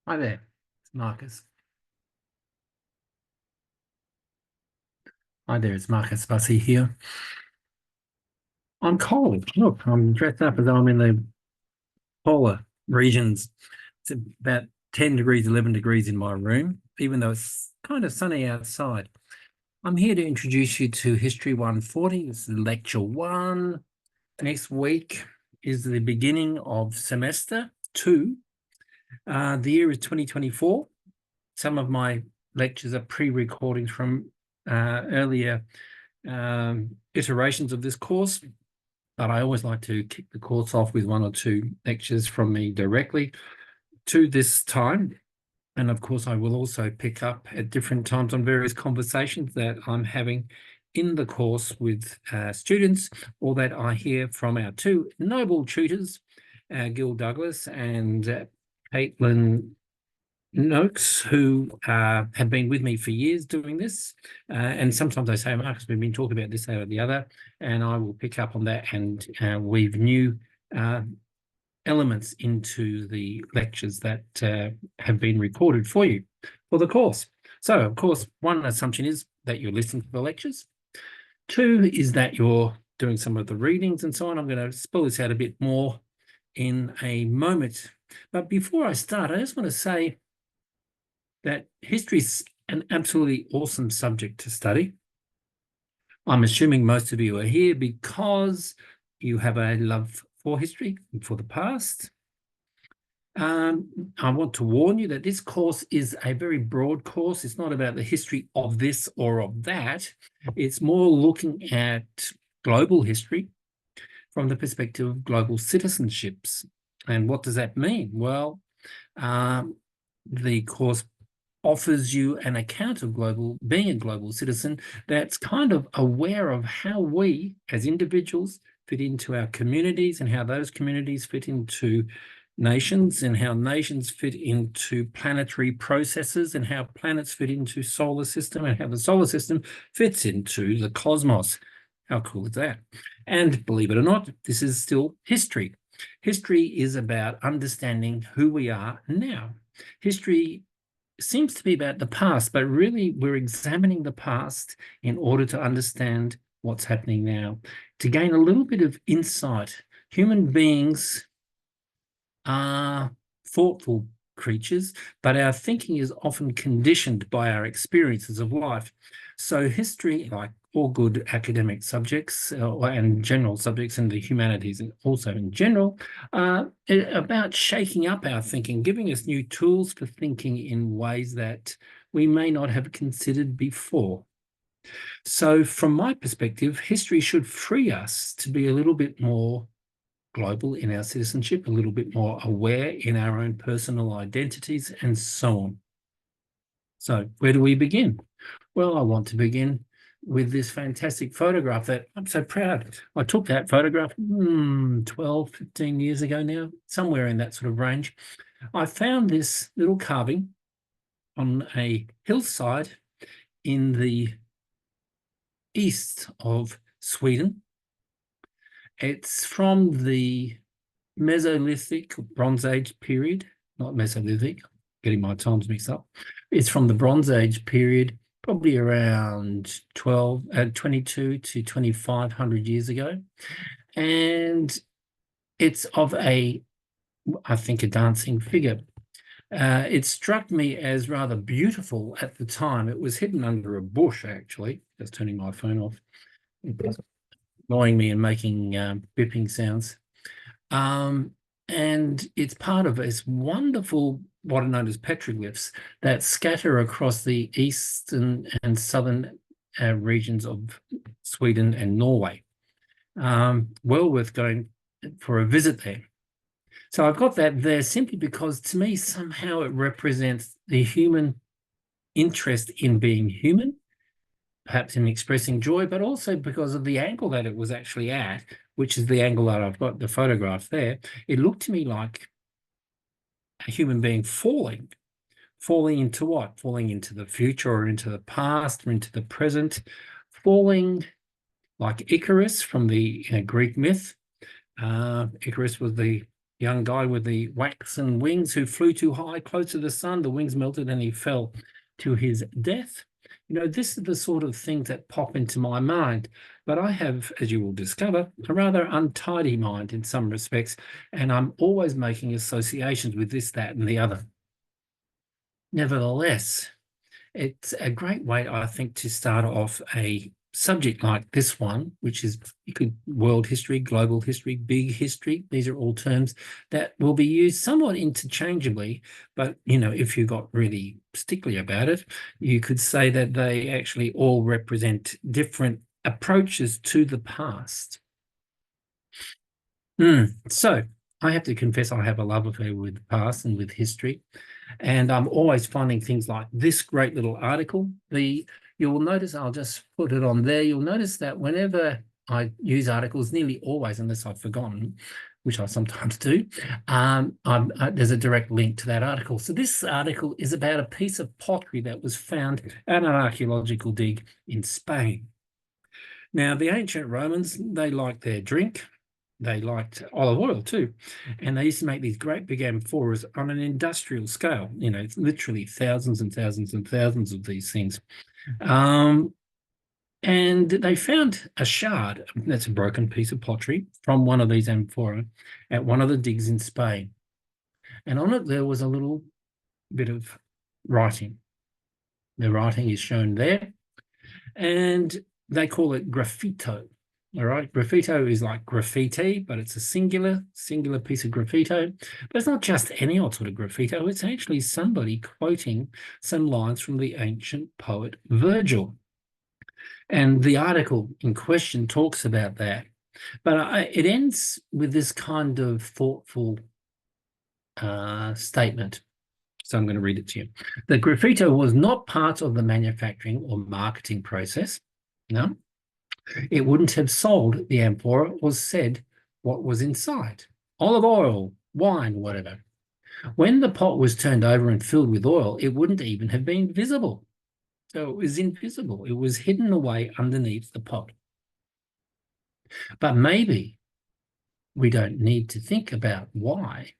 Hi there, it's Marcus. Hi there, it's Marcus Bussey here. I'm cold. Look, I'm dressed up as though I'm in the polar regions. It's about 10 degrees, 11 degrees in my room, even though it's kind of sunny outside. I'm here to introduce you to History 140. This is lecture one. Next week is the beginning of semester two. The year is 2024. Some of my lectures are pre-recordings from earlier iterations of this course, but I always like to kick the course off with one or two lectures from me directly to this time. And of course, I will also pick up at different times on various conversations that I'm having in the course with students, or that I hear from our two noble tutors, Gil Douglas and Caitlin Noakes, who have been with me for years doing this. And sometimes I say, Marcus, we've been talking about this, that, or the other, and I will pick up on that and weave new elements into the lectures that have been recorded for you for the course. So, of course, one assumption is that you're listening to the lectures. Two is that you're doing some of the readings and so on. I'm going to spell this out a bit more in a moment. But before I start, I just want to say that history is an absolutely awesome subject to study. I'm assuming most of you are here because you have a love for history and for the past. I want to warn you that this course is a very broad course. It's not about the history of this or of that. It's more looking at global history from the perspective of global citizenships. And what does that mean? Well, the course offers you an account of being a global citizen that's kind of aware of how we as individuals fit into our communities, and how those communities fit into nations, and how nations fit into planetary processes, and how planets fit into solar system, and how the solar system fits into the cosmos. How cool is that? And believe it or not, this is still history. History is about understanding who we are now. History seems to be about the past, but really we're examining the past in order to understand what's happening now, to gain a little bit of insight. Human beings are thoughtful creatures, but our thinking is often conditioned by our experiences of life. So history, like all good academic subjects and general subjects in the humanities and also in general, about shaking up our thinking, giving us new tools for thinking in ways that we may not have considered before. So from my perspective, history should free us to be a little bit more global in our citizenship, a little bit more aware in our own personal identities, and so on. So where do we begin? Well, I want to begin with this fantastic photograph that I'm so proud. I took that photograph 12, 15 years ago now, somewhere in that sort of range. I found this little carving on a hillside in the east of Sweden. It's from the Mesolithic, Bronze Age period, not Mesolithic, getting my times mixed up. It's from the Bronze Age period, probably around 22 to 2,500 years ago. And it's of I think, a dancing figure. It struck me as rather beautiful at the time. It was hidden under a bush, actually. Just turning my phone off. It was annoying me and making bipping sounds. And it's part of this wonderful, what are known as petroglyphs, that scatter across the eastern and southern regions of Sweden and Norway. Well worth going for a visit there. So I've got that there simply because, to me, somehow it represents the human interest in being human, perhaps in expressing joy, but also because of the angle that it was actually at, which is the angle that I've got the photograph there. It looked to me like a human being falling into what? Falling into the future, or into the past, or into the present, falling like Icarus from the Greek myth. Icarus was the young guy with the waxen wings who flew too high, close to the sun. The wings melted and he fell to his death. You know, this is the sort of things that pop into my mind. But I have, as you will discover, a rather untidy mind in some respects, and I'm always making associations with this, that, and the other. Nevertheless, it's a great way, I think, to start off a subject like this one, which is world history, global history, big history. These are all terms that will be used somewhat interchangeably, but, you know, if you got really stickly about it, you could say that they actually all represent different approaches to the past. So I have to confess I have a love affair with the past and with history. And I'm always finding things like this great little article. You will notice, I'll just put it on there. You'll notice that whenever I use articles, nearly always, unless I've forgotten, which I sometimes do, there's a direct link to that article. So this article is about a piece of pottery that was found at an archaeological dig in Spain. Now, the ancient Romans, they liked their drink. They liked olive oil too. And they used to make these great big amphoras on an industrial scale. You know, it's literally thousands and thousands and thousands of these things. And they found a shard, that's a broken piece of pottery, from one of these amphora at one of the digs in Spain. And on it, there was a little bit of writing. The writing is shown there. And they call it graffito. All right, graffito is like graffiti, but it's a singular piece of graffito. But it's not just any old sort of graffito. It's actually somebody quoting some lines from the ancient poet Virgil. And the article in question talks about that. But it ends with this kind of thoughtful statement. So I'm going to read it to you. The graffito was not part of the manufacturing or marketing process. No. It wouldn't have sold the amphora or said what was inside. Olive oil, wine, whatever. When the pot was turned over and filled with oil, it wouldn't even have been visible. So it was invisible. It was hidden away underneath the pot. But maybe we don't need to think about why.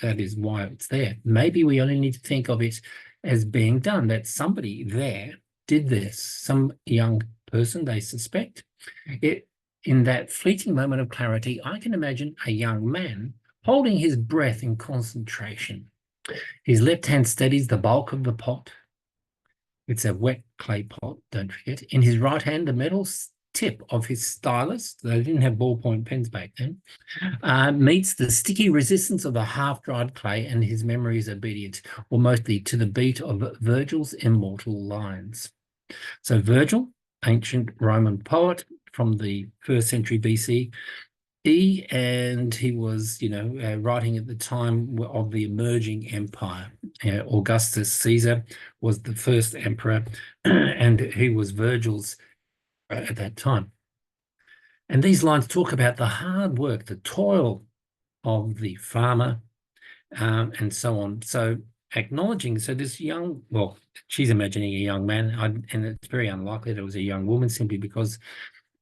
That is why it's there. Maybe we only need to think of it as being done, that somebody there did this, some young person they suspect. In that fleeting moment of clarity, I can imagine a young man holding his breath in concentration. His left hand steadies the bulk of the pot. It's a wet clay pot, don't forget. In his right hand, the metal tip of his stylus, they didn't have ballpoint pens back then, meets the sticky resistance of the half-dried clay, and his memory is obedient, or mostly to the beat of Virgil's immortal lines. So Virgil, ancient Roman poet from the 1st century BC, and he was, writing at the time of the emerging empire. Augustus Caesar was the first emperor, and he was Virgil's at that time. And these lines talk about the hard work, the toil of the farmer, and so on. So acknowledging, so this young, well, she's imagining a young man, and it's very unlikely that it was a young woman, simply because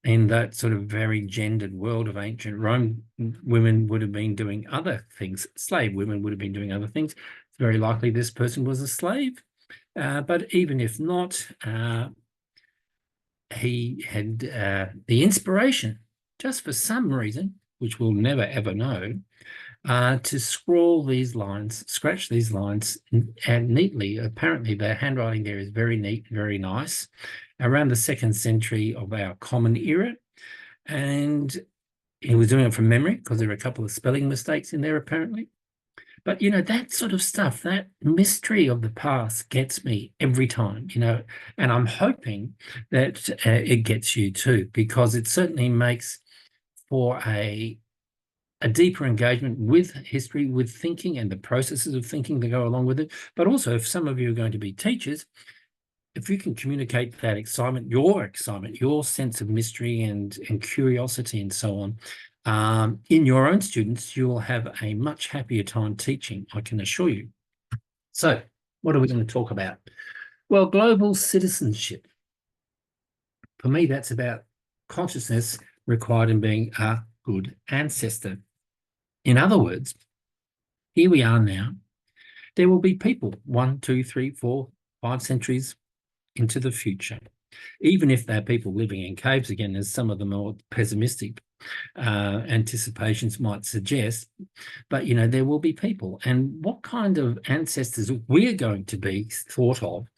in that sort of very gendered world of ancient Rome, women would have been doing other things. Slave women would have been doing other things. It's very likely this person was a slave. But even if not, he had the inspiration, just for some reason, which we'll never ever know, to scrawl these lines, scratch these lines, and neatly. Apparently, the handwriting there is very neat, very nice, around the 2nd century of our Common Era. And he was doing it from memory because there were a couple of spelling mistakes in there, apparently. But, that sort of stuff, that mystery of the past gets me every time, and I'm hoping that it gets you too, because it certainly makes for a deeper engagement with history, with thinking and the processes of thinking that go along with it. But also, if some of you are going to be teachers, if you can communicate that excitement, your sense of mystery and curiosity and so on, in your own students, you will have a much happier time teaching, I can assure you. So what are we going to talk about? Well, global citizenship. For me, that's about consciousness required in being a good ancestor. In other words, Here we are now. There will be people 1, 2, 3, 4, 5 centuries into the future, even if they're people living in caves again, as some of the more pessimistic anticipations might suggest. But, you know, there will be people. And what kind of ancestors we're going to be thought of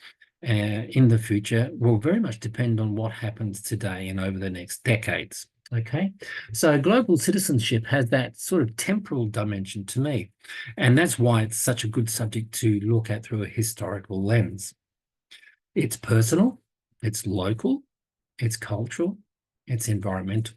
in the future will very much depend on what happens today and over the next decades. Okay, so global citizenship has that sort of temporal dimension to me, and that's why it's such a good subject to look at through a historical lens. It's personal, it's local, it's cultural, it's environmental,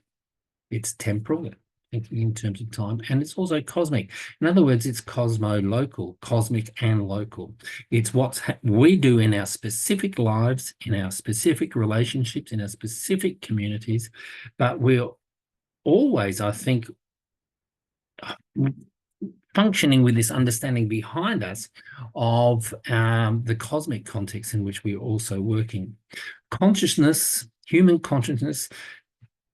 it's temporal, thinking in terms of time, and it's also cosmic. In other words, it's cosmo-local, cosmic and local. It's what we do in our specific lives, in our specific relationships, in our specific communities, but we're always, I think, functioning with this understanding behind us of the cosmic context in which we're also working. Consciousness, human consciousness,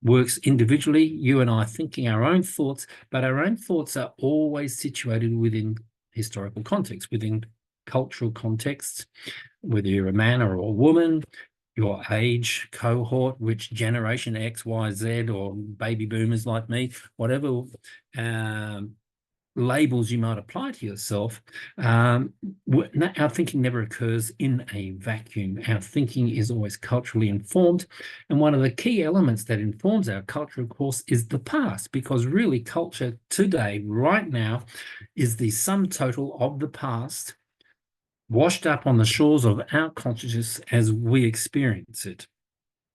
works individually, you and I thinking our own thoughts, but our own thoughts are always situated within historical context, within cultural contexts, whether you're a man or a woman, your age cohort, which generation X, Y, Z, or baby boomers like me, whatever labels you might apply to yourself, our thinking never occurs in a vacuum. Our thinking is always culturally informed. And one of the key elements that informs our culture, of course, is the past, because really culture today, right now, is the sum total of the past washed up on the shores of our consciousness as we experience it.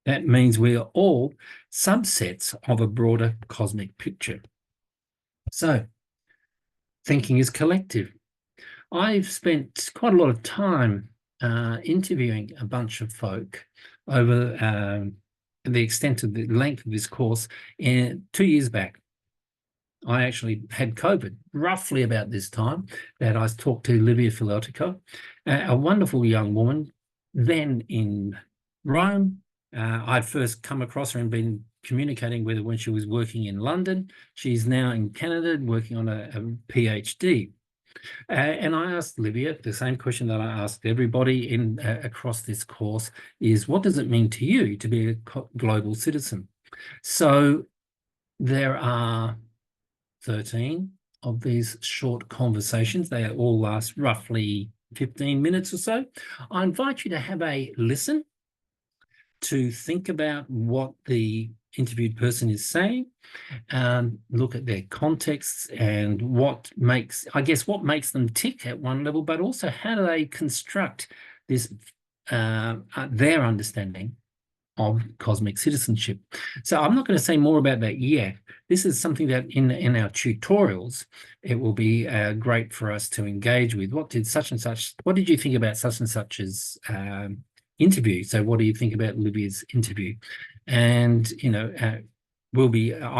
That means we are all subsets of a broader cosmic picture. So, thinking is collective. I've spent quite a lot of time interviewing a bunch of folk over the extent of the length of this course. 2 years back, I actually had COVID roughly about this time that I talked to Livia Filotico, a wonderful young woman, then in Rome. I'd first come across her and been communicating with her when she was working in London. She's now in Canada working on a PhD. And I asked Livia the same question that I asked everybody in across this course is, what does it mean to you to be a global citizen? So there are 13 of these short conversations. They all last roughly 15 minutes or so. I invite you to have a listen, to think about what the interviewed person is saying, look at their contexts and what makes them tick at one level, but also how do they construct this, their understanding of cosmic citizenship. So I'm not going to say more about that yet. This is something that in our tutorials, it will be great for us to engage with. What did you think about such and such's interview? So what do you think about Livia's interview? And, you know, I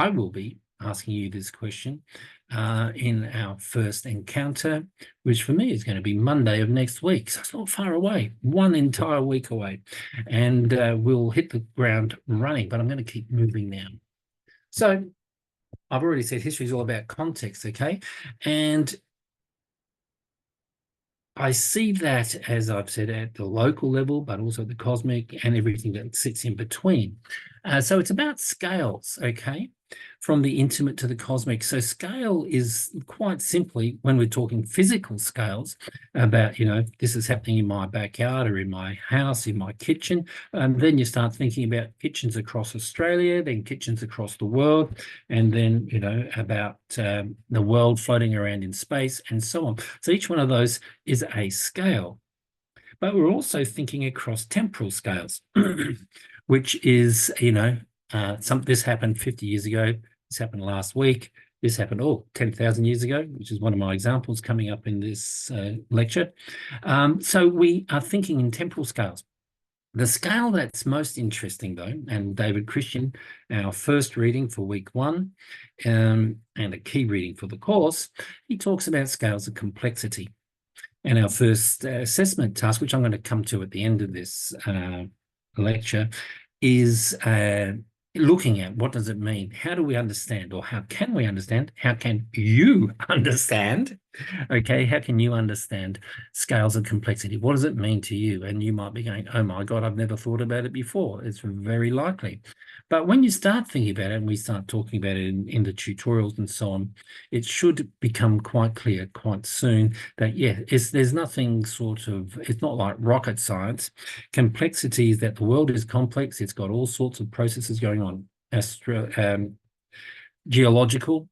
will be asking you this question in our first encounter, which for me is going to be Monday of next week. So it's not far away, one entire week away. And we'll hit the ground running, but I'm going to keep moving now. So I've already said history is all about context, okay? And I see that, as I've said, at the local level, but also the cosmic and everything that sits in between. So it's about scales, okay, from the intimate to the cosmic. So scale is quite simply, when we're talking physical scales, about, you know, this is happening in my backyard or in my house, in my kitchen. And then you start thinking about kitchens across Australia, then kitchens across the world, and then, you know, about the world floating around in space and so on. So each one of those is a scale. But we're also thinking across temporal scales, which is, you know, this happened 50 years ago, this happened last week, this happened 10,000 years ago, which is one of my examples coming up in this lecture. So we are thinking in temporal scales. The scale that's most interesting, though, and David Christian, our first reading for week 1, and a key reading for the course, he talks about scales of complexity. And our first assessment task, which I'm going to come to at the end of this lecture, is looking at what does it mean? How do we understand, or how can we understand? How can you understand Okay, how can you understand scales of complexity? What does it mean to you? And you might be going, oh my God, I've never thought about it before. It's very likely. But when you start thinking about it and we start talking about it in the tutorials and so on, it should become quite clear quite soon that, yeah, there's nothing sort of, it's not like rocket science. Complexity is that the world is complex. It's got all sorts of processes going on, geological,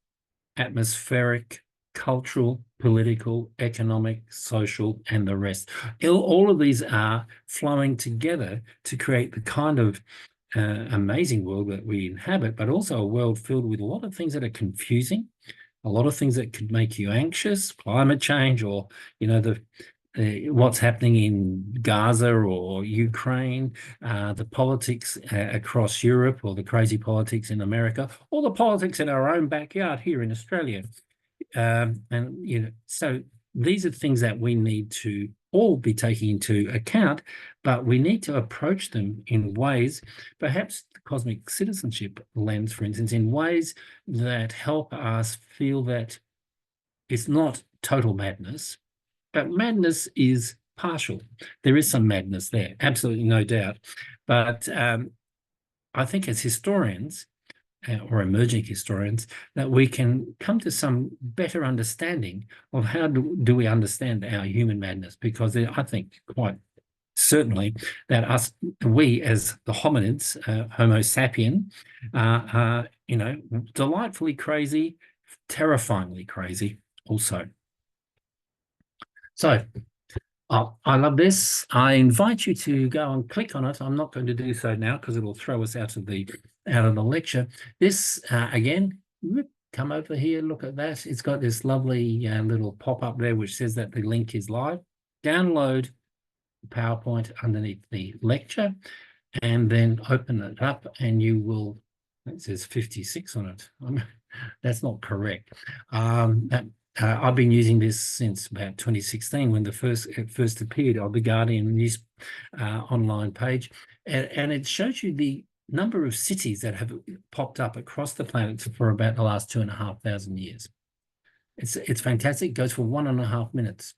atmospheric, cultural, political, economic, social, and the rest. All of these are flowing together to create the kind of amazing world that we inhabit, but also a world filled with a lot of things that are confusing, a lot of things that could make you anxious, climate change, or, you know, what's happening in Gaza or Ukraine, the politics across Europe, or the crazy politics in America, or the politics in our own backyard here in Australia. And, you know, so these are things that we need to all be taking into account, but we need to approach them in ways, perhaps the cosmic citizenship lens, for instance, in ways that help us feel that it's not total madness, but madness is partial. There is some madness there, absolutely no doubt. But I think as historians, or emerging historians, that we can come to some better understanding of how do we understand our human madness, because I think quite certainly that we as the hominids, Homo sapien, are, you know, delightfully crazy, terrifyingly crazy also. So oh, I love this. I invite you to go and click on it. I'm not going to do so now because it'll throw us out of the lecture. This again, come over here, look at that. It's got this lovely little pop-up there which says that the link is live. Download PowerPoint underneath the lecture and then open it up, and you will, it says 56 on it. That's not correct. I've been using this since about 2016 when it first appeared on the Guardian news online page, and it shows you the number of cities that have popped up across the planet for about the last 2,500 years. It's fantastic. It goes for 1.5 minutes.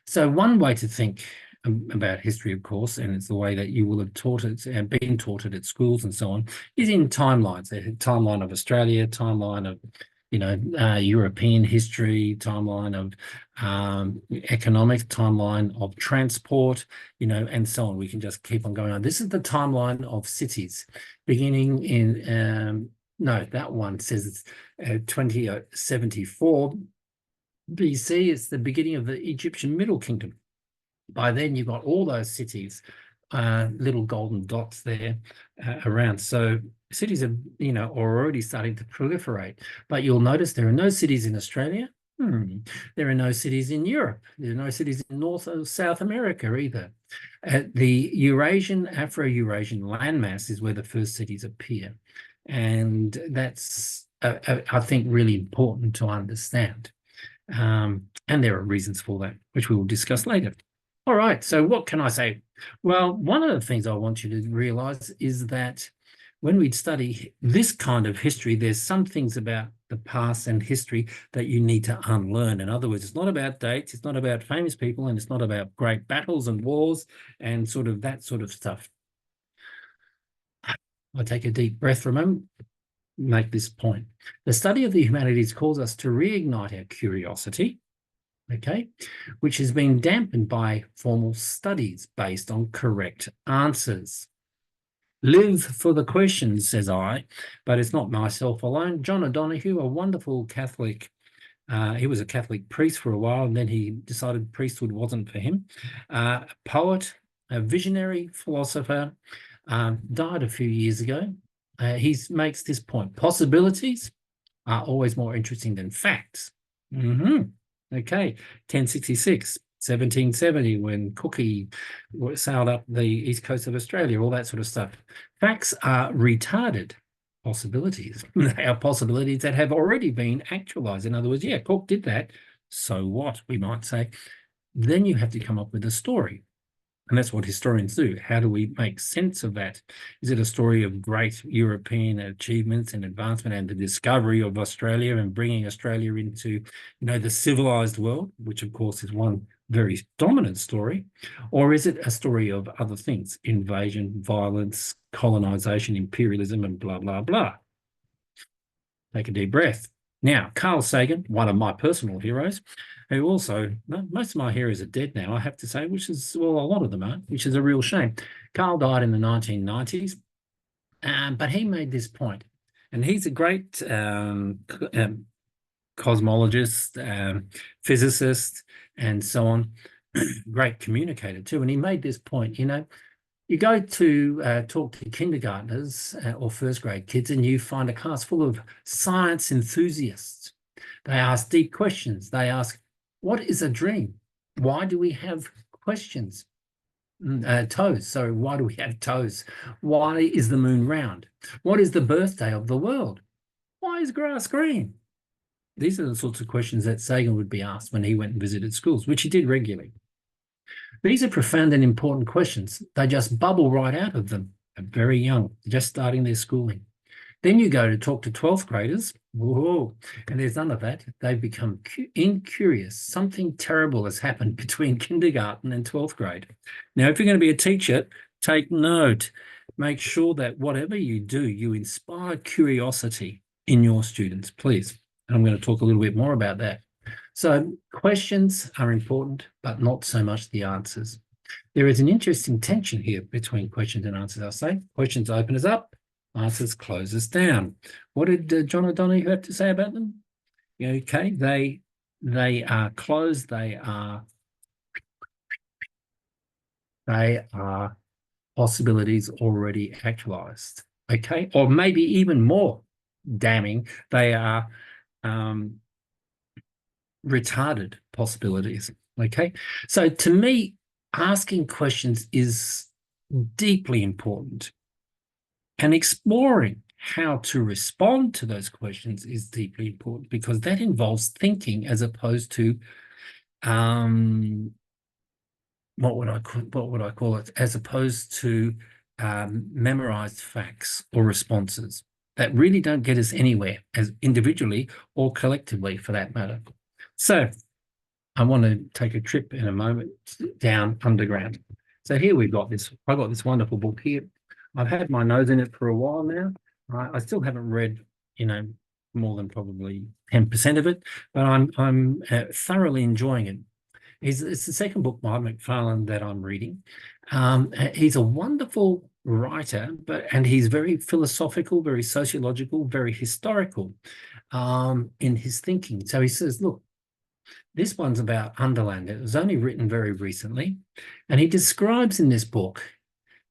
So one way to think about history, of course, and it's the way that you will have taught it and been taught it at schools and so on, is in timelines. The timeline of Australia, timeline of, you know, European history, timeline of economics, timeline of transport, you know, and so on. We can just keep on going on. This is the timeline of cities, beginning in, no, that one says it's 2074 BC. It's the beginning of the Egyptian Middle Kingdom. By then, you've got all those cities, little golden dots there around. So cities are, you know, are already starting to proliferate. But you'll notice there are no cities in Australia. There are no cities in Europe. There are no cities in North or South America either. The Eurasian, Afro-Eurasian landmass is where the first cities appear. And that's, I think, really important to understand. And there are reasons for that, which we will discuss later. All right, so what can I say? Well, one of the things I want you to realize is that when we study this kind of history, there's some things about the past and history that you need to unlearn. In other words, it's not about dates, it's not about famous people, and it's not about great battles and wars and sort of that sort of stuff. I take a deep breath for a moment, make this point. The study of the humanities calls us to reignite our curiosity, okay, which has been dampened by formal studies based on correct answers. Live for the questions, says I, but it's not myself alone. John O'Donoghue, a wonderful Catholic, he was a Catholic priest for a while, and then he decided priesthood wasn't for him. A poet, a visionary philosopher, died a few years ago. He makes this point: possibilities are always more interesting than facts. Okay, 1066, 1770, when Cookie sailed up the east coast of Australia, all that sort of stuff. Facts are retarded possibilities. They are possibilities that have already been actualized. In other words, yeah, Cook did that. So what, we might say. Then you have to come up with a story. And that's what historians do. How do we make sense of that? Is it a story of great European achievements and advancement and the discovery of Australia and bringing Australia into, the civilized world, which of course is one very dominant story? Or is it a story of other things, invasion, violence, colonization, imperialism, and blah, blah, blah? Take a deep breath. Now, Carl Sagan, one of my personal heroes, who also, most of my heroes are dead now, I have to say, which is, well, a lot of them are, which is a real shame. Carl died in the 1990s, but he made this point, and he's a great cosmologist, physicist, and so on, great communicator too. And he made this point, you go to talk to kindergartners or first grade kids and you find a class full of science enthusiasts. They ask deep questions. They ask, what is a dream? Why do we have questions? Toes. So why do we have toes? Why is the moon round? What is the birthday of the world? Why is grass green? These are the sorts of questions that Sagan would be asked when he went and visited schools, which he did regularly. These are profound and important questions. They just bubble right out of them. They're very young, just starting their schooling. Then you go to talk to 12th graders, whoa, and there's none of that. They've become incurious. Something terrible has happened between kindergarten and 12th grade. Now, if you're going to be a teacher, take note. Make sure that whatever you do, you inspire curiosity in your students, please. And I'm going to talk a little bit more about that. So questions are important, but not so much the answers. There is an interesting tension here between questions and answers, I'll say. Questions open us up, answers close us down. What did John O'Donoghue have to say about them? Okay, they are closed, they are possibilities already actualized, okay? Or maybe even more damning, they are retarded possibilities, okay? So to me, asking questions is deeply important, and exploring how to respond to those questions is deeply important, because that involves thinking as opposed to what would I call it, as opposed to memorized facts or responses that really don't get us anywhere, as individually or collectively for that matter. So I want to take a trip in a moment down underground. So here we've got this, I've got this wonderful book here. I've had my nose in it for a while now. I still haven't read, more than probably 10% of it, but I'm thoroughly enjoying it. It's the second book by McFarlane that I'm reading. He's a wonderful writer, and he's very philosophical, very sociological, very historical in his thinking. So he says, look, this one's about Underland. It was only written very recently, and he describes in this book,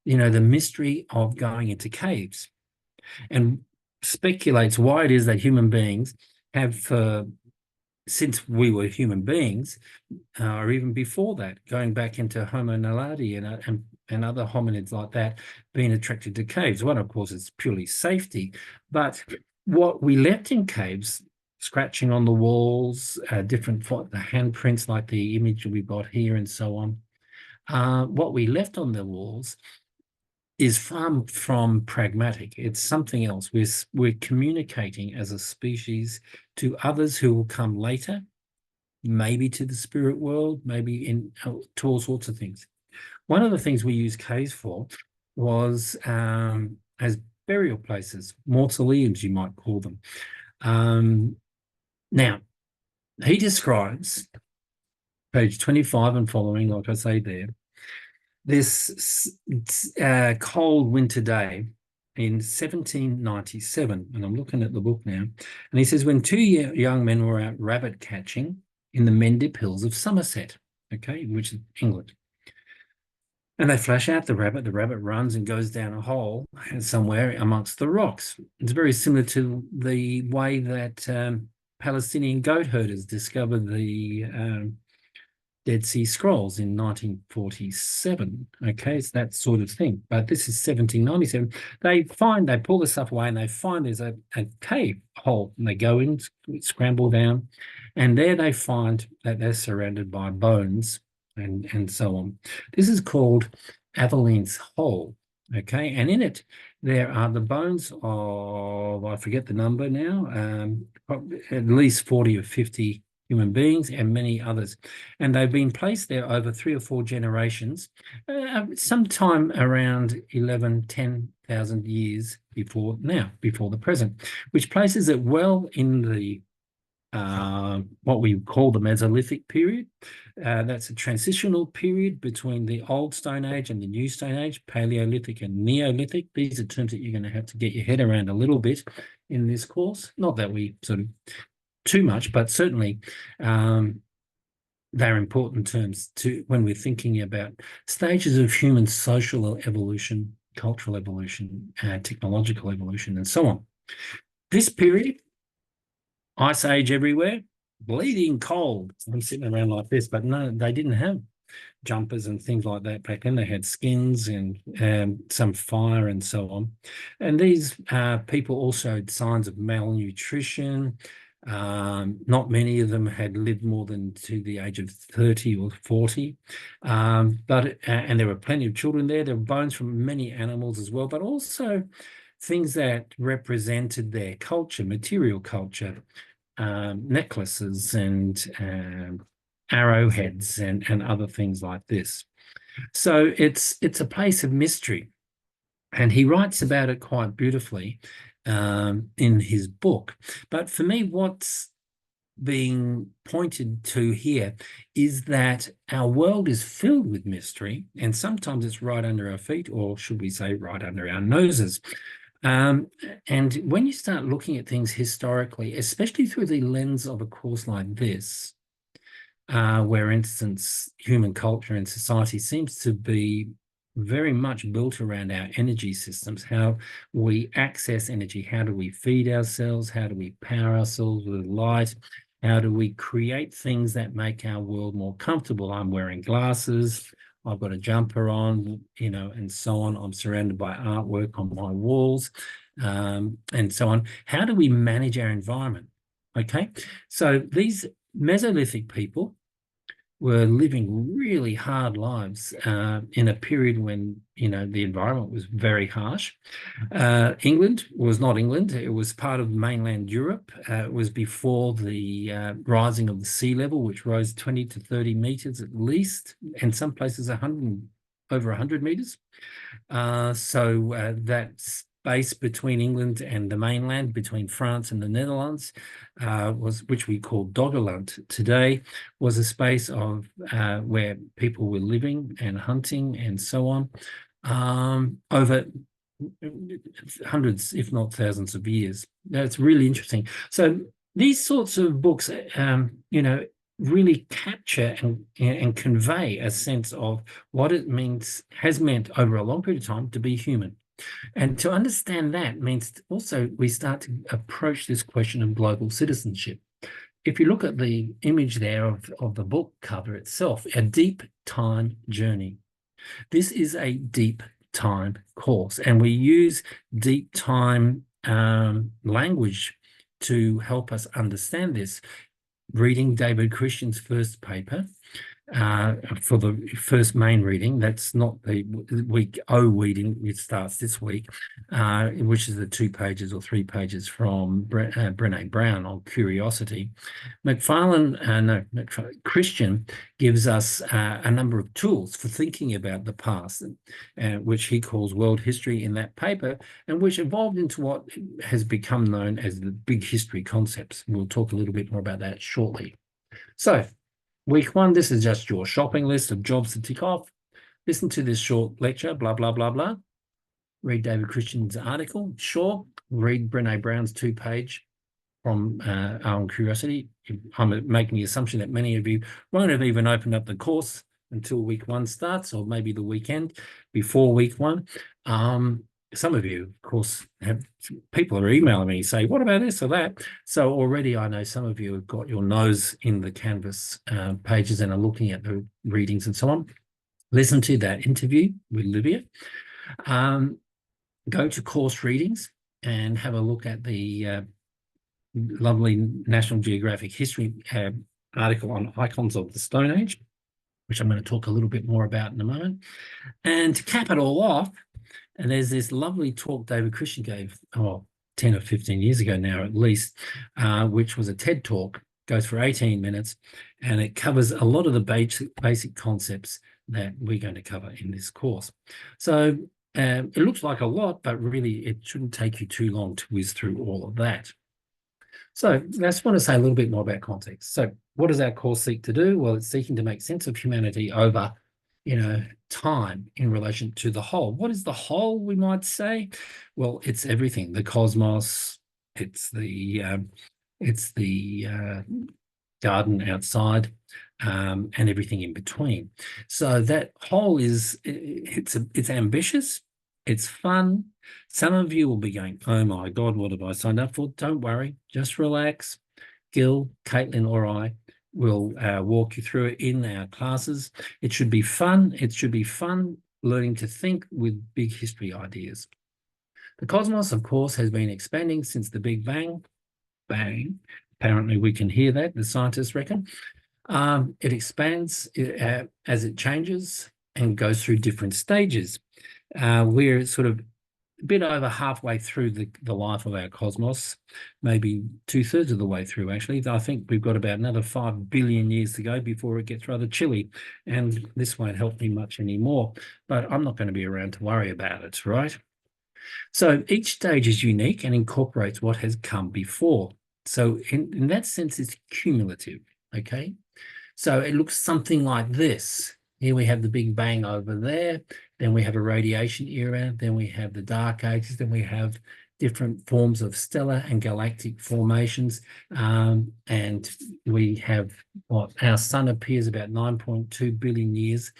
the mystery of going into caves, and speculates why it is that human beings have, since we were human beings, or even before that, going back into Homo naledi and other hominids like that, being attracted to caves. One, of course, is purely safety, but what we left in caves, scratching on the walls, different the handprints like the image we've got here and so on, what we left on the walls is far from pragmatic. It's something else. We're communicating as a species to others who will come later, maybe to the spirit world, maybe to all sorts of things. One of the things we used caves for was as burial places, mausoleums, you might call them. Now, he describes, page 25 and following, like I say there, this cold winter day in 1797, and I'm looking at the book now, and he says, when two young men were out rabbit catching in the Mendip Hills of Somerset, okay, which is England. And they flash out the rabbit runs and goes down a hole somewhere amongst the rocks. It's very similar to the way that Palestinian goat herders discovered the Dead Sea Scrolls in 1947. Okay, it's that sort of thing. But this is 1797. They pull the stuff away and they find there's a cave hole, and they go in, scramble down, and there they find that they're surrounded by bones and so on. This is called Aveline's Hole. Okay, and in it there are the bones of, I forget the number now, at least 40 or 50 human beings and many others. And they've been placed there over 3 or 4 generations, sometime around 10,000 years before the present, which places it well in the what we call the Mesolithic period. That's a transitional period between the Old Stone Age and the New Stone Age, Paleolithic and Neolithic. These are terms that you're going to have to get your head around a little bit in this course. Not that we sort of too much, but certainly they're important terms to when we're thinking about stages of human social evolution, cultural evolution, technological evolution, and so on. This period, Ice Age everywhere, bleeding cold. I'm sitting around like this, but no, they didn't have jumpers and things like that back then. They had skins and some fire and so on. And these people also had signs of malnutrition. Not many of them had lived more than to the age of 30 or 40. And there were plenty of children there. There were bones from many animals as well, but also things that represented their culture, material culture, necklaces and arrowheads and other things like this. So it's a place of mystery. And he writes about it quite beautifully in his book. But for me, what's being pointed to here is that our world is filled with mystery, and sometimes it's right under our feet, or should we say right under our noses. And when you start looking at things historically, especially through the lens of a course like this, where, for instance, human culture and society seems to be very much built around our energy systems, how we access energy, how do we feed ourselves, how do we power ourselves with light, how do we create things that make our world more comfortable? I'm wearing glasses, I've got a jumper on, and so on. I'm surrounded by artwork on my walls, and so on. How do we manage our environment? Okay, so these Mesolithic people were living really hard lives in a period when, the environment was very harsh. England was not England. It was part of mainland Europe. It was before the rising of the sea level, which rose 20 to 30 meters at least, and some places over 100 meters. So that space between England and the mainland, between France and the Netherlands, which we call Doggerland today, was a space of where people were living and hunting and so on over hundreds, if not thousands of years. That's really interesting. So these sorts of books, really capture and convey a sense of what it has meant over a long period of time to be human. And to understand that means also we start to approach this question of global citizenship. If you look at the image there of the book cover itself, a deep time journey. This is a deep time course, and we use deep time language to help us understand this. Reading David Christian's first paper for the first main reading, that's not the week O reading, it starts this week, which is the 2 pages or 3 pages from Brené Brown on curiosity. Christian gives us a number of tools for thinking about the past, which he calls world history in that paper, and which evolved into what has become known as the big history concepts. We'll talk a little bit more about that shortly. So, week 1, this is just your shopping list of jobs to tick off. Listen to this short lecture, blah, blah, blah, blah. Read David Christian's article, sure. Read Brené Brown's 2-page from on curiosity. I'm making the assumption that many of you won't have even opened up the course until week 1 starts, or maybe the weekend before week 1. Some of you, of course, people are emailing me, say, what about this or that? So already I know some of you have got your nose in the Canvas pages and are looking at the readings and so on. Listen to that interview with Livia. Go to course readings and have a look at the lovely National Geographic History article on icons of the Stone Age. which I'm going to talk a little bit more about in a moment. And to cap it all off, and there's this lovely talk David Christian gave, 10 or 15 years ago now at least, which was a TED talk, goes for 18 minutes, and it covers a lot of the basic concepts that we're going to cover in this course. So it looks like a lot, but really it shouldn't take you too long to whiz through all of that. So I just want to say a little bit more about context. So what does our course seek to do? Well, it's seeking to make sense of humanity over, time in relation to the whole. What is the whole, we might say? Well, it's everything, the cosmos, it's the garden outside, and everything in between. So that whole it's ambitious, it's fun. Some of you will be going, oh my God, what have I signed up for? Don't worry, just relax. Gil, Caitlin, or I will walk you through it in our classes. It should be fun. It should be fun learning to think with big history ideas. The cosmos, of course, has been expanding since the Big Bang. Bang. Apparently we can hear that, the scientists reckon. It expands as it changes and goes through different stages. We're sort of a bit over halfway through the life of our cosmos, maybe 2/3 of the way through, actually. I think we've got about another 5 billion years to go before it gets rather chilly, and this won't help me much anymore, but I'm not going to be around to worry about it, right? So each stage is unique and incorporates what has come before. So in that sense, it's cumulative, okay? So it looks something like this. Here we have the Big Bang over there. Then we have a radiation era. Then we have the Dark Ages. Then we have different forms of stellar and galactic formations. And we have what our sun appears about 9.2 billion years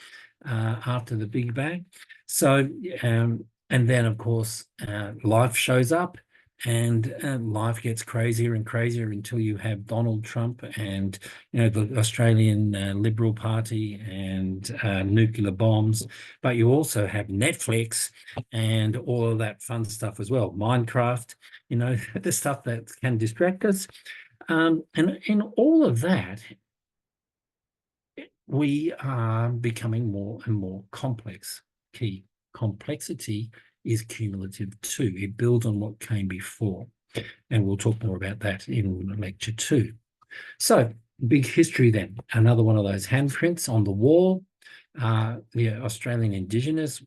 after the Big Bang. So, and then of course, life shows up. And life gets crazier and crazier until you have Donald Trump and the Australian Liberal Party and nuclear bombs, but you also have Netflix and all of that fun stuff as well. Minecraft, the stuff that can distract us. And in all of that, we are becoming more and more complex. Key complexity is cumulative too. It builds on what came before. And we'll talk more about that in lecture 2. So big history then. Another one of those handprints on the wall. The Australian Indigenous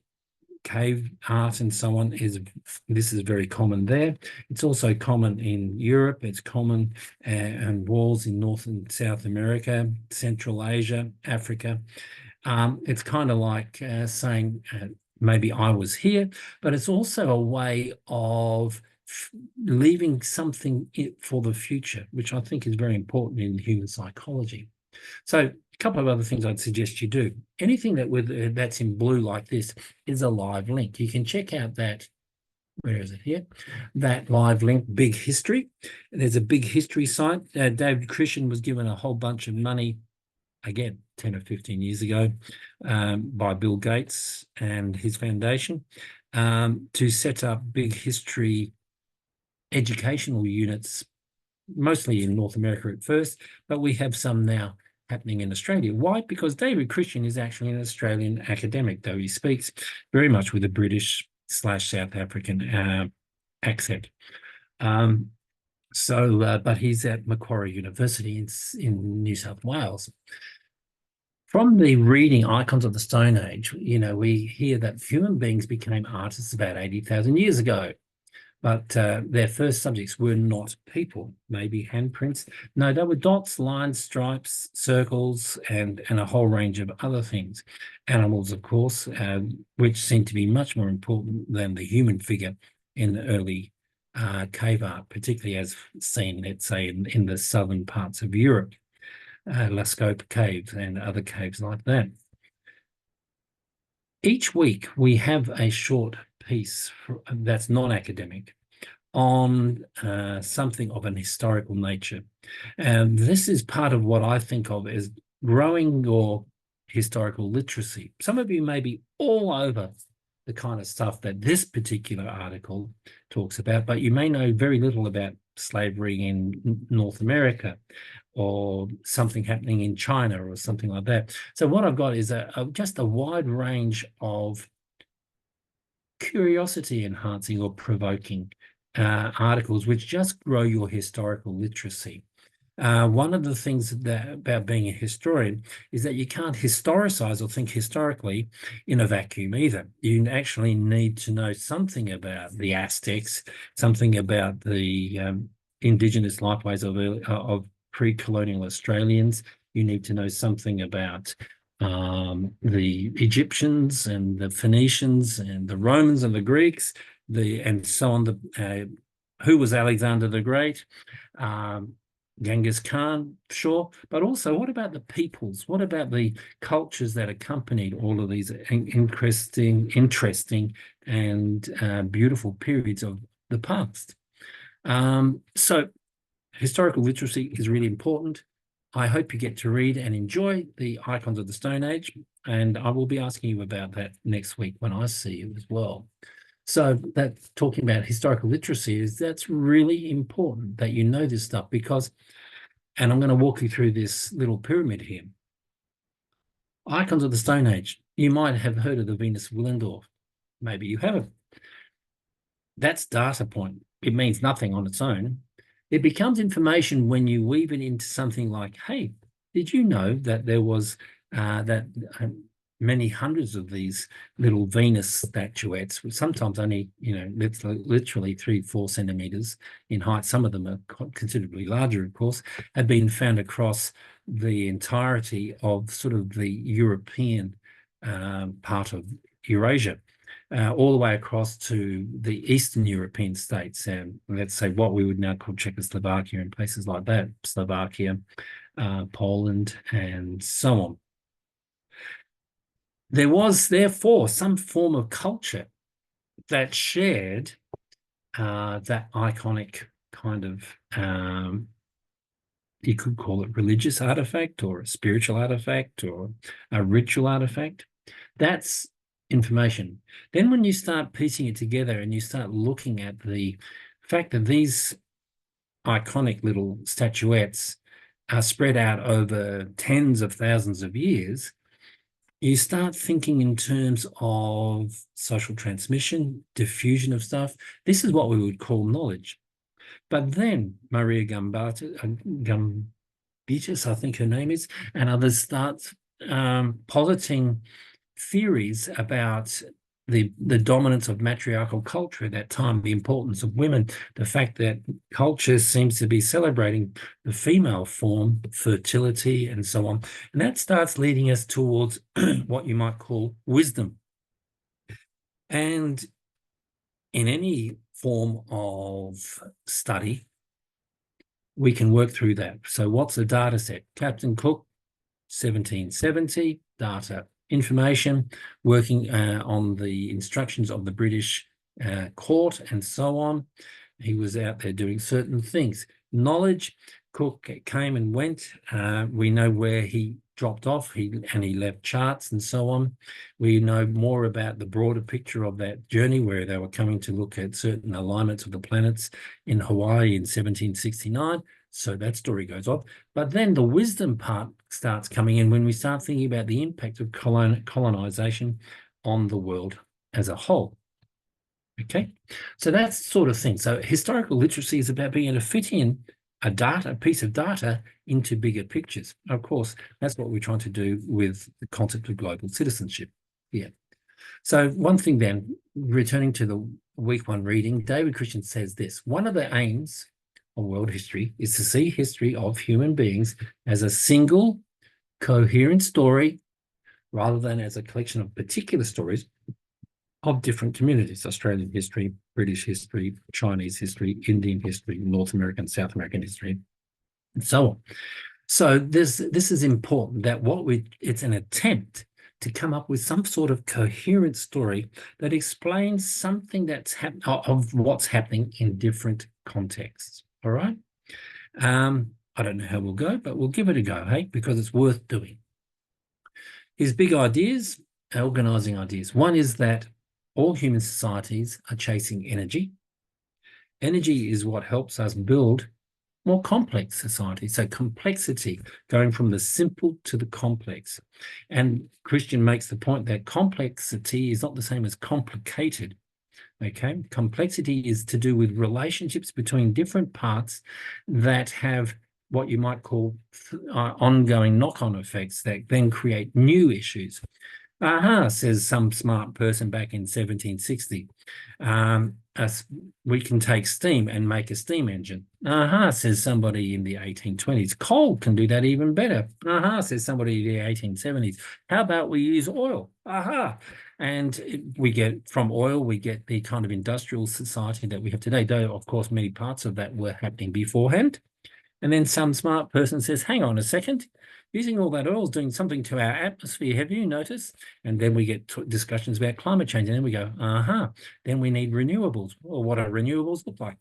cave art and so on this is very common there. It's also common in Europe. It's common and walls in North and South America, Central Asia, Africa. It's kind of like saying maybe I was here, but it's also a way of leaving something for the future, which I think is very important in human psychology. So a couple of other things I'd suggest you do. Anything that's in blue like this is a live link. You can check out that, where is it here? That live link, Big History. There's a Big History site. David Christian was given a whole bunch of money, again, 10 or 15 years ago, by Bill Gates and his foundation, to set up Big History educational units, mostly in North America at first, but we have some now happening in Australia. Why? Because David Christian is actually an Australian academic, though he speaks very much with a British/South African accent. But he's at Macquarie University in New South Wales. From the reading Icons of the Stone Age, we hear that human beings became artists about 80,000 years ago. But their first subjects were not people, maybe handprints. No, they were dots, lines, stripes, circles, and a whole range of other things. Animals, of course, which seem to be much more important than the human figure in the early cave art, particularly as seen, let's say, in the southern parts of Europe, Lascaux caves and other caves like that. Each week, we have a short piece that's non-academic on something of an historical nature. And this is part of what I think of as growing your historical literacy. Some of you may be all over the kind of stuff that this particular article talks about, but you may know very little about slavery in North America, or something happening in China or something like that. So what I've got is just a wide range of curiosity enhancing or provoking articles which just grow your historical literacy. One of the things about being a historian is that you can't historicize or think historically in a vacuum either. You actually need to know something about the Aztecs, something about the indigenous lifeways of pre-colonial Australians. You need to know something about the Egyptians and the Phoenicians and the Romans and the Greeks, and so on. Who was Alexander the Great? Genghis Khan, sure, but also what about the peoples? What about the cultures that accompanied all of these interesting and beautiful periods of the past? So historical literacy is really important. I hope you get to read and enjoy the Icons of the Stone Age, and I will be asking you about that next week when I see you as well. So that talking about historical literacy that's really important that you know this stuff because, and I'm going to walk you through this little pyramid here. Icons of the Stone Age. You might have heard of the Venus of Willendorf. Maybe you haven't. That's data point. It means nothing on its own. It becomes information when you weave it into something like, hey, did you know that there was many hundreds of these little Venus statuettes, sometimes only, literally 3-4 centimeters in height. Some of them are considerably larger, of course, have been found across the entirety of sort of the European part of Eurasia. All the way across to the Eastern European states, and let's say what we would now call Czechoslovakia and places like that, Slovakia, Poland, and so on. There was, therefore, some form of culture that shared that iconic kind of, you could call it religious artifact or a spiritual artifact or a ritual artifact. That's information. Then when you start piecing it together and you start looking at the fact that these iconic little statuettes are spread out over tens of thousands of years, you start thinking in terms of social transmission, diffusion of stuff. This is what we would call knowledge. But then Maria Gambardis, I think her name is, and others start positing theories about the dominance of matriarchal culture at that time, the importance of women, the fact that culture seems to be celebrating the female form, fertility, and so on. And that starts leading us towards what you might call wisdom. And in any form of study, we can work through that. So what's a data set? Captain Cook, 1770, data information, working on the instructions of the British court and so on. He was out there doing certain things. Knowledge, Cook came and went. We know where he dropped off, he left charts and so on. We know more about the broader picture of that journey where they were coming to look at certain alignments of the planets in Hawaii in 1769. So that story goes off. But then the wisdom part starts coming in when we start thinking about the impact of colonization on the world as a whole. Okay, so that's the sort of thing. So historical literacy is about being able to fit in a piece of data into bigger pictures. Of course, that's what we're trying to do with the concept of global citizenship. Yeah. So one thing then, returning to the week one reading, David Christian says this: one of the aims of world history is to see history of human beings as a single, coherent story, rather than as a collection of particular stories of different communities: Australian history, British history, Chinese history, Indian history, North American, South American history, and so on. So this is important, that it's an attempt to come up with some sort of coherent story that explains something that's of what's happening in different contexts. All right. I don't know how we'll go, but we'll give it a go, hey, because it's worth doing. His big ideas, organizing ideas. One is that all human societies are chasing energy. Energy is what helps us build more complex society. So complexity, going from the simple to the complex. And Christian makes the point that complexity is not the same as complicated. Okay, complexity is to do with relationships between different parts that have what you might call ongoing knock-on effects that then create new issues. Aha, says some smart person back in 1760. We can take steam and make a steam engine. Aha, says somebody in the 1820s. Coal can do that even better. Aha, says somebody in the 1870s. How about we use oil? Aha. And we get from oil, we get the kind of industrial society that we have today, though, of course, many parts of that were happening beforehand. And then some smart person says, hang on a second, using all that oil is doing something to our atmosphere. Have you noticed? And then we get discussions about climate change. And then we go, then we need renewables. Well, what do renewables look like?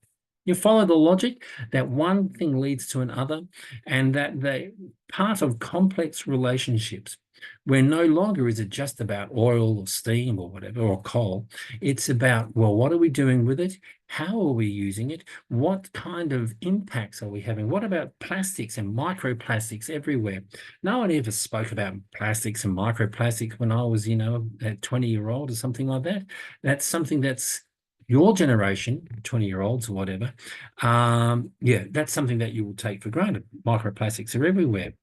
You follow the logic that one thing leads to another, and that the part of complex relationships where no longer is it just about oil or steam or whatever, or coal. It's about, well, what are we doing with it? How are we using it? What kind of impacts are we having? What about plastics and microplastics everywhere? No one ever spoke about plastics and microplastics when I was, a 20-year-old or something like that. That's something that's your generation, 20-year-olds or whatever. That's something that you will take for granted. Microplastics are everywhere.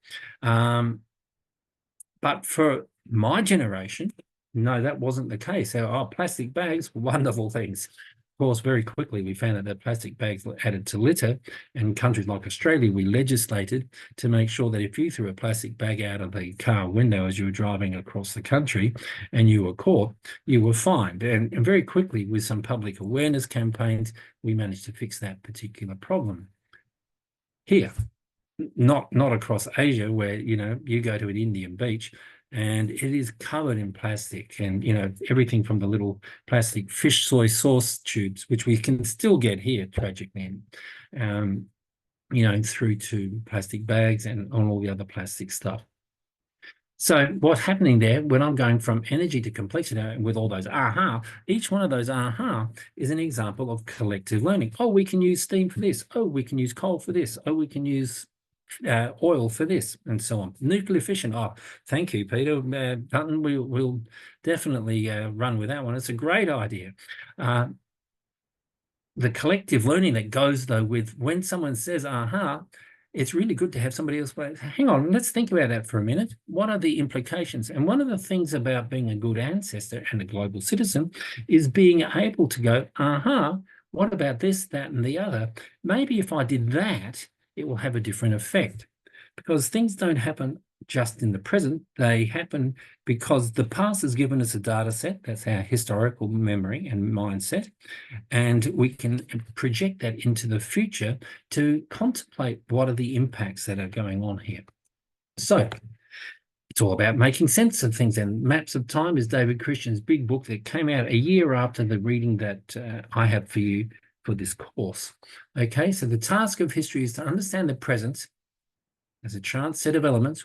But for my generation, no, that wasn't the case. Plastic bags were wonderful things. Of course, very quickly we found out that plastic bags were added to litter. In countries like Australia, we legislated to make sure that if you threw a plastic bag out of the car window as you were driving across the country and you were caught, you were fined. And very quickly, with some public awareness campaigns, we managed to fix that particular problem. Here, not across Asia, where you go to an Indian beach and it is covered in plastic, and everything from the little plastic fish soy sauce tubes, which we can still get here tragically, through to plastic bags and on all the other plastic stuff. So what's happening there when I'm going from energy to complexity with all those each one of those is an example of collective learning. Oh, we can use steam for this. Oh, we can use coal for this. Oh, we can use oil for this, and so on. Nuclear fission. Oh, thank you, Peter. Dutton, we'll definitely run with that one. It's a great idea. The collective learning that goes, though, with when someone says, it's really good to have somebody else say, hang on, let's think about that for a minute. What are the implications? And one of the things about being a good ancestor and a global citizen is being able to go, what about this, that, and the other? Maybe if I did that, it will have a different effect, because things don't happen just in the present. They happen because the past has given us a data set. That's our historical memory and mindset. And we can project that into the future to contemplate what are the impacts that are going on here. So it's all about making sense of things. And Maps of Time is David Christian's big book that came out a year after the reading that I have for you for this course. Okay, so the task of history is to understand the present as a chance set of elements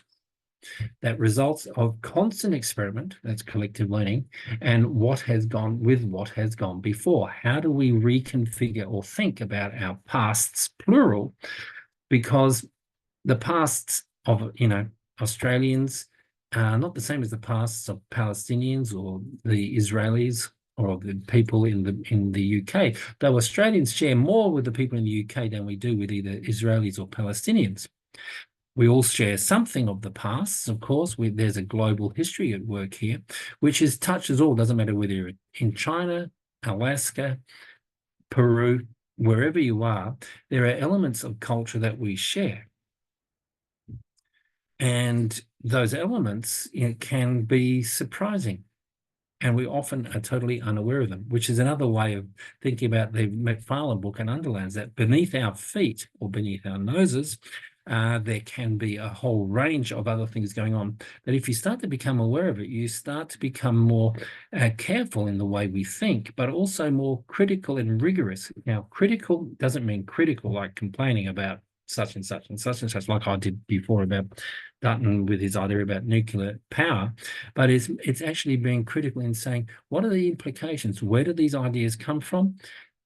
that results of constant experiment, that's collective learning, and what has gone before. How do we reconfigure or think about our pasts, plural? Because the pasts of, Australians are not the same as the pasts of Palestinians or the Israelis or the people in the UK, though Australians share more with the people in the UK than we do with either Israelis or Palestinians. We all share something of the past, of course. There's a global history at work here, which touches all, doesn't matter whether you're in China, Alaska, Peru, wherever you are, there are elements of culture that we share. And those elements can be surprising. And we often are totally unaware of them, which is another way of thinking about the McFarlane book and underlines that beneath our feet or beneath our noses, there can be a whole range of other things going on. That if you start to become aware of it, you start to become more careful in the way we think, but also more critical and rigorous. Now, critical doesn't mean critical like complaining about such and such and such and such, like I did before about Dutton with his idea about nuclear power, but it's actually being critical in saying, what are the implications? Where do these ideas come from?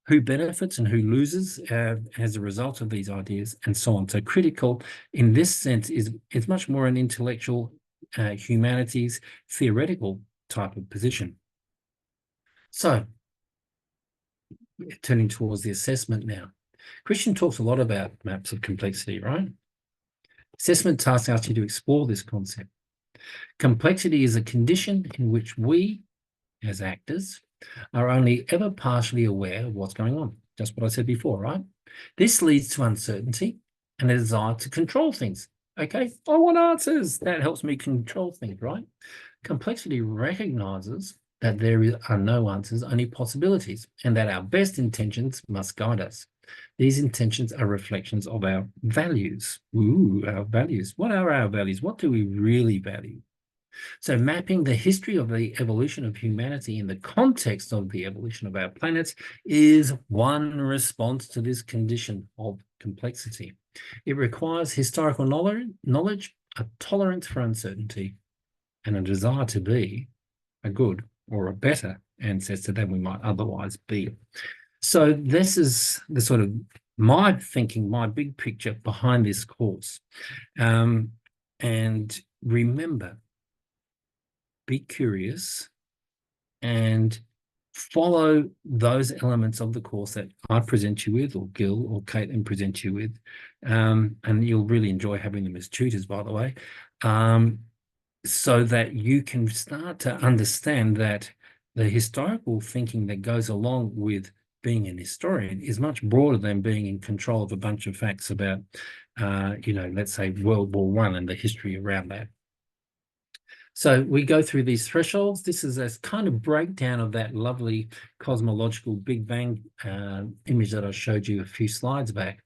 who benefits and who loses as a result of these ideas, and so on. So critical in this sense is much more an intellectual, humanities, theoretical type of position. So turning towards the assessment now. Christian talks a lot about maps of complexity, right? Assessment tasks ask you to explore this concept. Complexity is a condition in which we, as actors, are only ever partially aware of what's going on. Just what I said before, right? This leads to uncertainty and a desire to control things. Okay, I want answers. That helps me control things, right? Complexity recognizes that there are no answers, only possibilities, and that our best intentions must guide us. These intentions are reflections of our values. Ooh, our values. What are our values? What do we really value? So mapping the history of the evolution of humanity in the context of the evolution of our planets is one response to this condition of complexity. It requires historical knowledge, a tolerance for uncertainty, and a desire to be a good or a better ancestor than we might otherwise be. So this is the sort of my thinking, my big picture behind this course. And remember, be curious and follow those elements of the course that I present you with, or Gil or Caitlin present you with. And you'll really enjoy having them as tutors, by the way, so that you can start to understand that the historical thinking that goes along with being an historian is much broader than being in control of a bunch of facts about, let's say World War I and the history around that. So we go through these thresholds. This is a kind of breakdown of that lovely cosmological Big Bang image that I showed you a few slides back.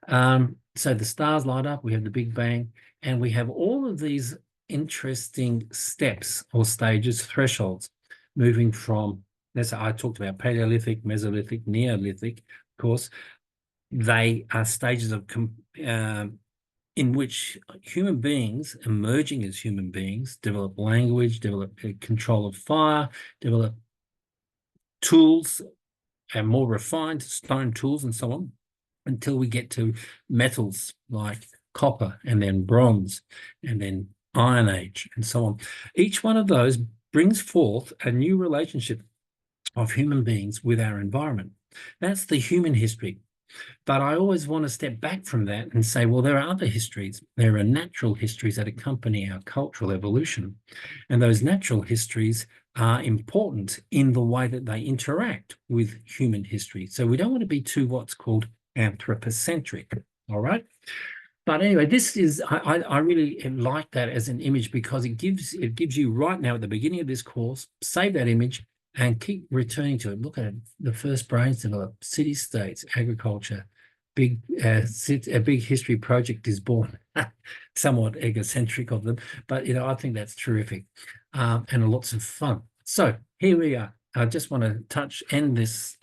So the stars light up, we have the Big Bang, and we have all of these interesting steps or stages, thresholds, moving from, I talked about Paleolithic, Mesolithic, Neolithic, of course. They are stages of in which human beings, emerging as human beings, develop language, develop control of fire, develop tools and more refined stone tools and so on, until we get to metals like copper and then bronze and then Iron Age and so on. Each one of those brings forth a new relationship of human beings with our environment. That's the human history. But I always want to step back from that and say, well, there are other histories. There are natural histories that accompany our cultural evolution. And those natural histories are important in the way that they interact with human history. So we don't want to be too what's called anthropocentric, all right? But anyway, this is, I really like that as an image because it gives you right now at the beginning of this course, save that image and keep returning to it. Look at it, the first brains develop, city-states, agriculture, a big history project is born. Somewhat egocentric of them, but I think that's terrific and lots of fun. So here we are. I just want to end this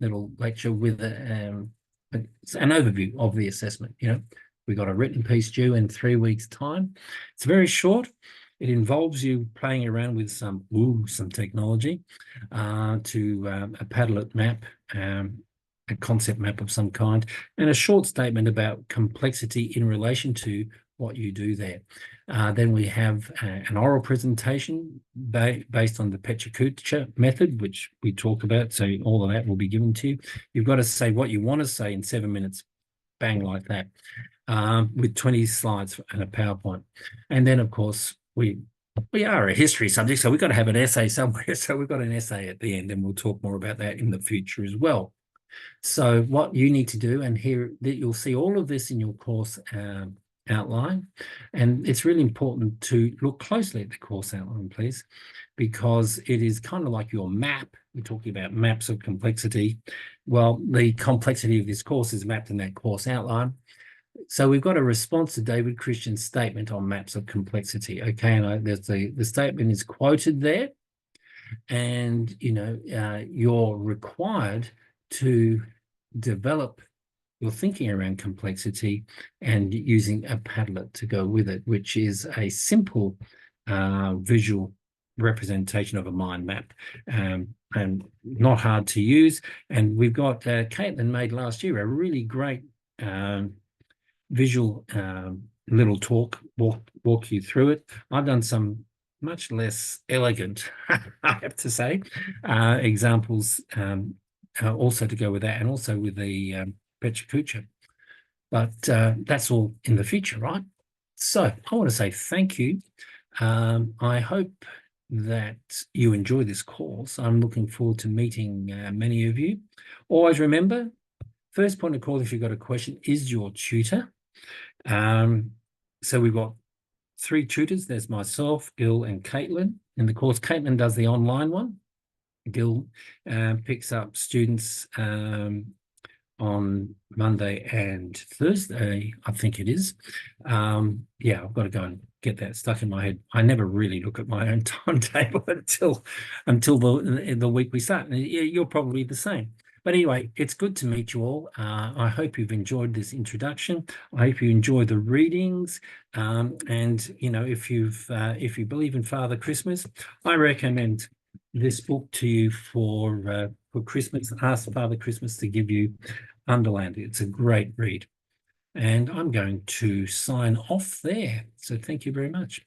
little lecture with an overview of the assessment. We've got a written piece due in 3 weeks' time. It's very short. It involves you playing around with some technology to a Padlet map, a concept map of some kind, and a short statement about complexity in relation to what you do there. Then we have an oral presentation based on the Pechakucha method, which we talk about. So all of that will be given to you. You've got to say what you want to say in 7 minutes, bang like that. With 20 slides and a PowerPoint. And then, of course, we are a history subject, so we've got to have an essay somewhere. So we've got an essay at the end, and we'll talk more about that in the future as well. So what you need to do, and here you'll see all of this in your course outline, and it's really important to look closely at the course outline, please, because it is kind of like your map. We're talking about maps of complexity. Well, the complexity of this course is mapped in that course outline. So we've got a response to David Christian's statement on maps of complexity. Okay, and the statement is quoted there, and you're required to develop your thinking around complexity and using a Padlet to go with it, which is a simple visual representation of a mind map. not hard to use. And we've got Caitlin made last year a really great visual little talk, walk you through it. I've done some much less elegant, I have to say, examples also to go with that, and also with the Pecha Kucha. But that's all in the future, right? So I want to say thank you. I hope that you enjoy this course. I'm looking forward to meeting many of you. Always remember, first point of call if you've got a question is your tutor. So we've got 3 tutors. There's myself, Gil, and Caitlin. In the course, Caitlin does the online one. Gil picks up students on Monday and Thursday, I think it is. Yeah, I've got to go and get that stuck in my head. I never really look at my own timetable until the week we start. And you're probably the same. But anyway, it's good to meet you all. I hope you've enjoyed this introduction. I hope you enjoy the readings. And you know, if you believe in Father Christmas, I recommend this book to you for Christmas. Ask Father Christmas to give you Underland. It's a great read. And I'm going to sign off there. So thank you very much.